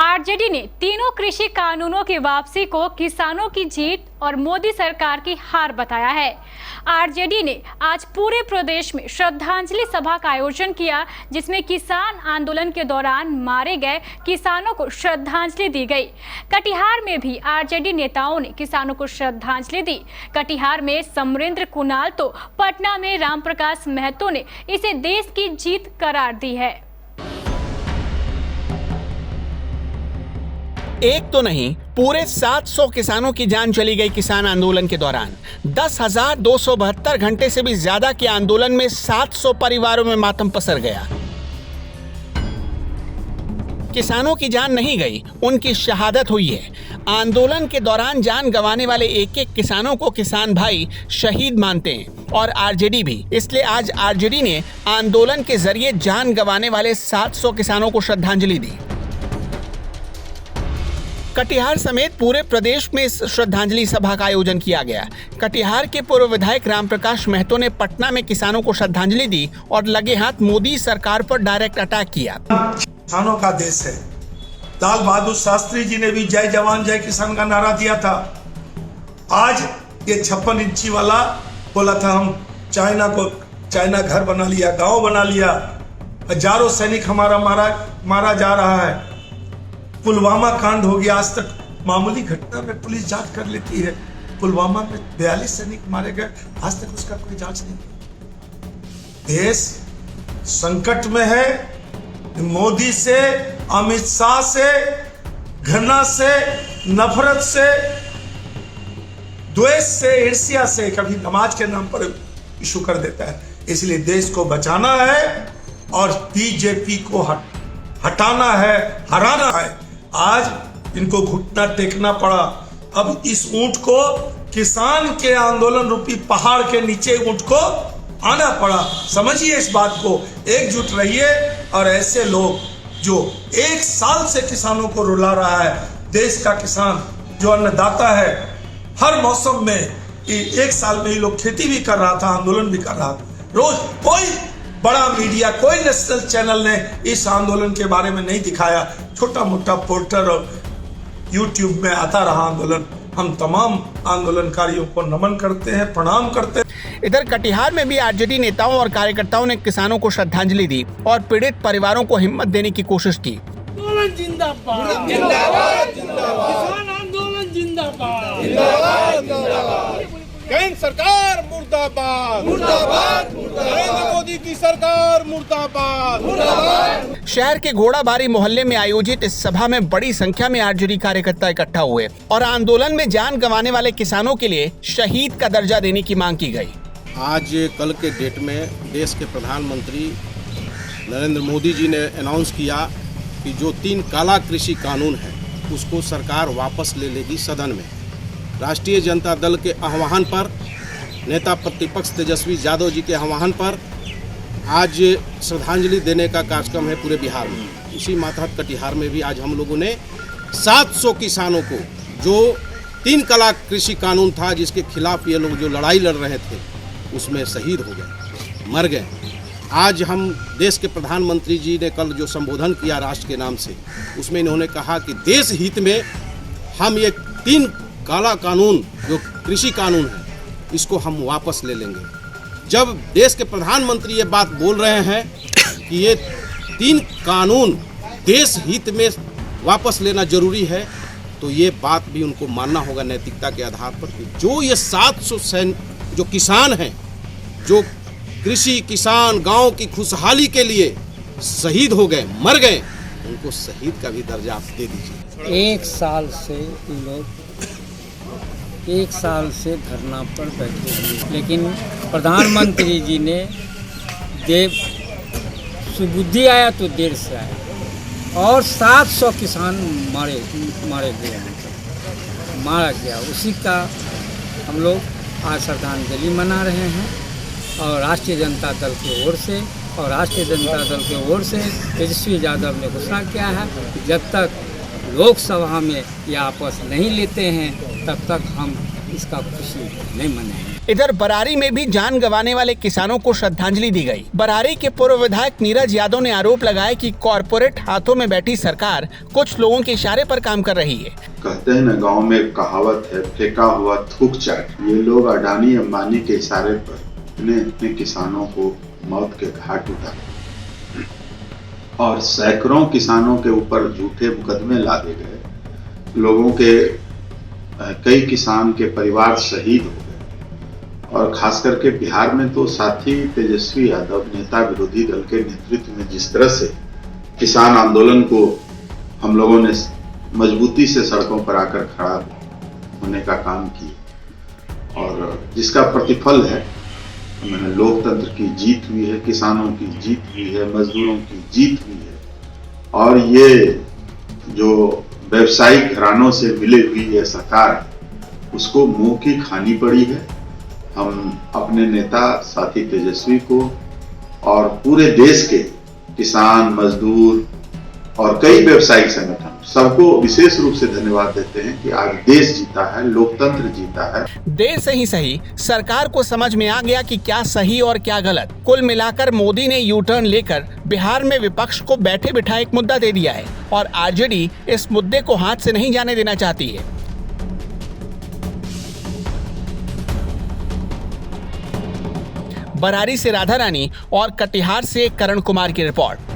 RJD ने तीनों कृषि कानूनों की वापसी को किसानों की जीत और मोदी सरकार की हार बताया है। आरजेडी ने आज पूरे प्रदेश में श्रद्धांजलि सभा का आयोजन किया, जिसमें किसान आंदोलन के दौरान मारे गए किसानों को श्रद्धांजलि दी गई। कटिहार में भी आरजेडी नेताओं ने किसानों को श्रद्धांजलि दी। कटिहार में समरेंद्र कुणाल तो पटना में रामप्रकाश महतो ने इसे देश की जीत करार दी है। एक तो नहीं, पूरे 700 किसानों की जान चली गई किसान आंदोलन के दौरान। 10,272 घंटे से भी ज्यादा के आंदोलन में 700 परिवारों में मातम पसर गया। किसानों की जान नहीं गई, उनकी शहादत हुई है। आंदोलन के दौरान जान गंवाने वाले एक एक किसानों को किसान भाई शहीद मानते हैं और आरजेडी भी। इसलिए आज आरजेडी ने आंदोलन के जरिए जान गंवाने वाले 700 किसानों को श्रद्धांजलि दी। कटिहार समेत पूरे प्रदेश में इस श्रद्धांजलि सभा का आयोजन किया गया। कटिहार के पूर्व विधायक रामप्रकाश महतो ने पटना में किसानों को श्रद्धांजलि दी और लगे हाथ मोदी सरकार पर डायरेक्ट अटैक किया। किसानों का देश है। लाल बहादुर शास्त्री जी ने भी जय जवान जय किसान का नारा दिया था। आज ये 56 इंची वाला बोला था हम चाइना घर बना लिया, गांव बना लिया। हजारों सैनिक हमारा मारा जा रहा है। पुलवामा कांड हो गया, आज तक मामूली घटना में पुलिस जांच कर लेती है। पुलवामा में 42 सैनिक मारे गए, आज तक उसका कोई जांच नहीं। देश संकट में है। मोदी से, अमित शाह से, घृणा से, नफरत से, द्वेष से, ईर्ष्या से, कभी नमाज के नाम पर इशू कर देता है। इसलिए देश को बचाना है और बीजेपी को हटाना है, हराना है। आज इनको घुटना टेकना पड़ा। अब इस ऊंट को किसान के आंदोलन रूपी पहाड़ के नीचे ऊंट को आना पड़ा। समझिए इस बात को, एकजुट रहिए। और ऐसे लोग जो 1 साल से किसानों को रुला रहा है, देश का किसान जो अन्नदाता है, हर मौसम में 1 साल में ही लोग खेती भी कर रहा था, आंदोलन भी कर रहा था। रोज कोई बड़ा मीडिया, कोई नेशनल चैनल ने इस आंदोलन के बारे में नहीं दिखाया। छोटा मोटा पोर्टल और यूट्यूब में आता रहा आंदोलन। हम तमाम आंदोलनकारियों को नमन करते हैं, प्रणाम करते हैं। इधर कटिहार में भी आरजेडी नेताओं और कार्यकर्ताओं ने किसानों को श्रद्धांजलि दी और पीड़ित परिवारों को हिम्मत देने की कोशिश की। आंदोलन जिंदाबाद, जिंदाबाद, जिंदाबाद, किसान आंदोलन जिंदाबाद, जिंदाबाद, जिंदाबाद, केंद्र सरकार मुर्दाबाद, मुर्दाबाद, नरेंद्र मोदी की सरकार मुर्दाबाद, मुर्दाबाद। शहर के घोड़ाबारी मोहल्ले में आयोजित इस सभा में बड़ी संख्या में आरजेडी कार्यकर्ता इकट्ठा हुए और आंदोलन में जान गंवाने वाले किसानों के लिए शहीद का दर्जा देने की मांग की गई। आज कल के डेट में देश के प्रधानमंत्री नरेंद्र मोदी जी ने अनाउंस किया कि जो 3 काला कृषि कानून है उसको सरकार वापस ले लेगी सदन में। राष्ट्रीय जनता दल के आह्वान पर, नेता प्रतिपक्ष तेजस्वी यादव जी के आह्वान पर आज श्रद्धांजलि देने का कार्यक्रम है पूरे बिहार में। इसी मातहत कटिहार में भी आज हम लोगों ने 700 किसानों को, जो 3 काला कृषि कानून था जिसके खिलाफ ये लोग जो लड़ाई लड़ रहे थे, उसमें शहीद हो गए, मर गए। आज हम देश के प्रधानमंत्री जी ने कल जो संबोधन किया राष्ट्र के नाम से, उसमें इन्होंने कहा कि देश हित में हम ये 3 काला कानून जो कृषि कानून है इसको हम वापस ले लेंगे। जब देश के प्रधानमंत्री ये बात बोल रहे हैं कि ये 3 कानून देश हित में वापस लेना जरूरी है, तो ये बात भी उनको मानना होगा नैतिकता के आधार पर कि जो ये 700 जो किसान हैं, जो कृषि किसान गांव की खुशहाली के लिए शहीद हो गए, मर गए, उनको शहीद का भी दर्जा आप दे दीजिए। 1 साल से लोग 1 साल से धरना पर बैठे हुए, लेकिन प्रधानमंत्री जी ने सुबुद्धि आया तो देर से आया और 700 किसान मारे गए, मारा गया। उसी का हम लोग आज श्रद्धांजलि मना रहे हैं और राष्ट्रीय जनता दल की ओर से तेजस्वी यादव ने घोषणा किया है कि जब तक लोकसभा में ये आपस नहीं लेते हैं तब तक हम इसका खुशी नहीं मनाएंगे। इधर बरारी में भी जान गंवाने वाले किसानों को श्रद्धांजलि दी गई। बरारी के पूर्व विधायक नीरज यादव ने आरोप लगाया कि कॉरपोरेट हाथों में बैठी सरकार कुछ लोगों के इशारे पर काम कर रही है। कहते हैं ना, गांव में एक कहावत है, फेंका हुआ थूक चाट। ये लोग अडानी अंबानी के इशारे पर इतने किसानों को मौत के घाट उतारे और सैकड़ों किसानों के ऊपर झूठे मुकदमे लादे गए। लोगों के कई किसान के परिवार शहीद हो गए और खास करके बिहार में तो साथी तेजस्वी यादव नेता विरोधी दल के नेतृत्व में जिस तरह से किसान आंदोलन को हम लोगों ने मजबूती से सड़कों पर आकर खड़ा होने का काम किया और जिसका प्रतिफल है लोकतंत्र की जीत हुई है, किसानों की जीत हुई है, मजदूरों की जीत हुई है। और ये जो व्यवसायिक घरानों से मिली हुई ये सरकार उसको मुंह की खानी पड़ी है। हम अपने नेता साथी तेजस्वी को और पूरे देश के किसान, मजदूर और कई व्यवसायिक संगठन सबको विशेष रूप से धन्यवाद देते हैं कि आज देश जीता है, लोकतंत्र जीता है। देर से ही सही, सरकार को समझ में आ गया कि क्या सही और क्या गलत। कुल मिलाकर मोदी ने यू टर्न लेकर बिहार में विपक्ष को बैठे बिठाए एक मुद्दा दे दिया है और आरजेडी इस मुद्दे को हाथ से नहीं जाने देना चाहती है। बरारी से राधा रानी और कटिहार से करण कुमार की रिपोर्ट।